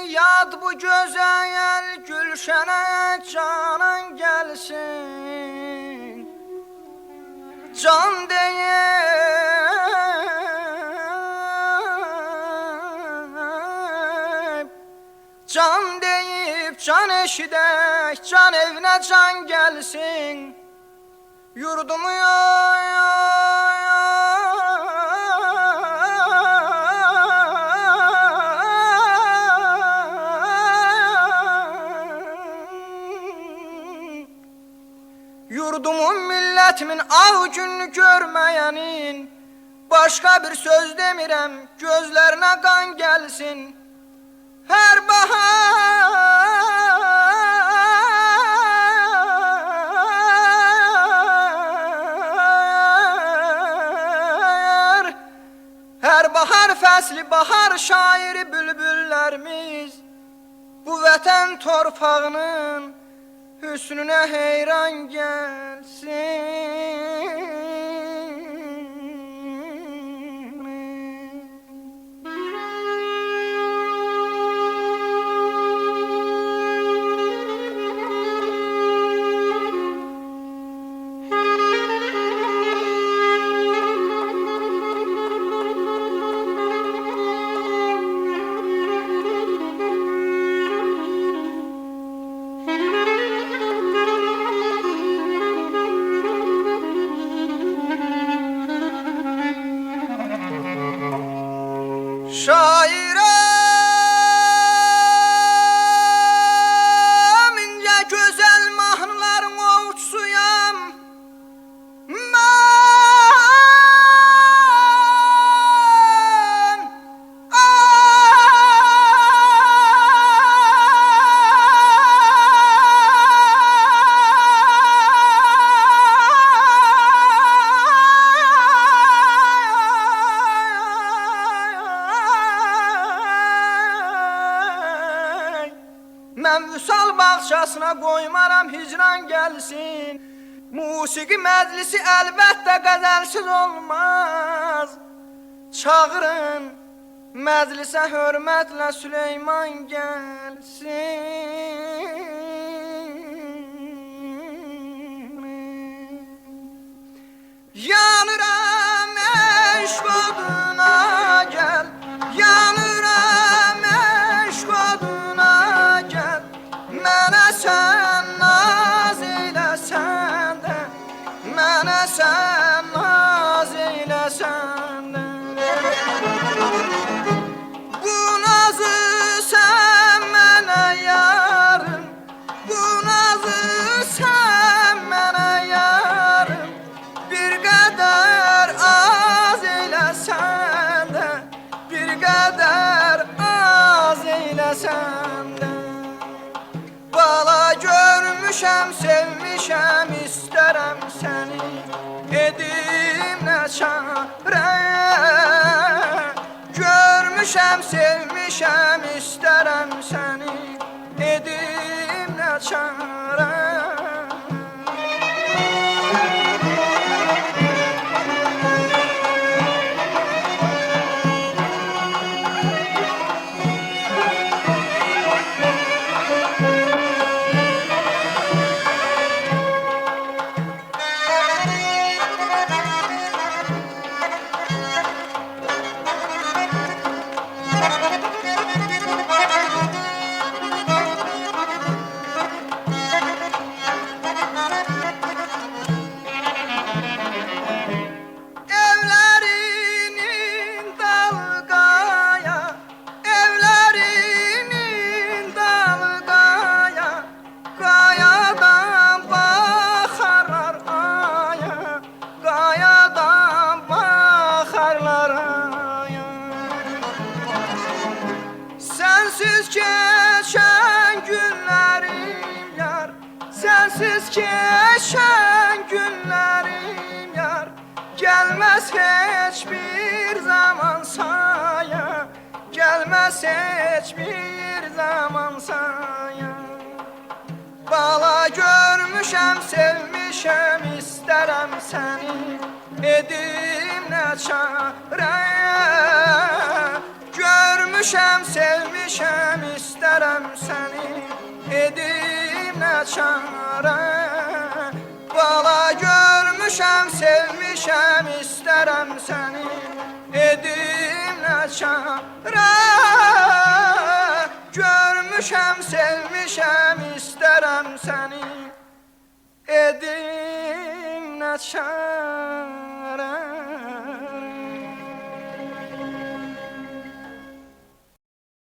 Yad bu güzel gülşene canan gelsin. Can deyip can eşidek, can evine can gelsin. Yurdumu Yurdumun milletimin av gününü görmeyenin, başka bir söz demirem, gözlerine kan gelsin. Her bahar fəsli, bahar şairi bülbüllerimiz bu vətən torpağının hüsnüne heyran gelsin. Şairem, ince güzel mahnıların ovçusuyam ben. Mən vüsal bağçasına qoymaram hicran gəlsin. Musiqi məclisi əlbəttə qəzəlsiz olmaz. Çağırın məclisə hörmətlə Süleyman gəlsin. Yanıram eşq oduna gəl, yanıram eşq oduna gəl. Mənə sən naz eyləsən də, mənə sən naz eyləsən də. Bu nazı sən mənə yarım, bu nazı sən mənə yarım. Bir qədər az eyləsən də, bir qədər az eyləsən də. Bala görmüşəm, sevmişəm, istərəm səni, edim nə çarə. Görmüşəm, sevmişəm, istərəm səni, edim nə çarə. Sensiz geçen günlerim yar, sensiz geçen günlerim yar. Gelmez hiçbir zaman saya, gelmez hiçbir zaman saya. Bala görmüşəm, sevmişəm, sevmişəm, istərəm səni, edim nə çarə. Görmüşəm, sevmişəm, istərəm səni, edim nə çarə. Bala görmüşəm, sevmişəm, istərəm səni, edim nə çarə. Görmüşəm, sevmişəm, istərəm səni, edim nə çarə.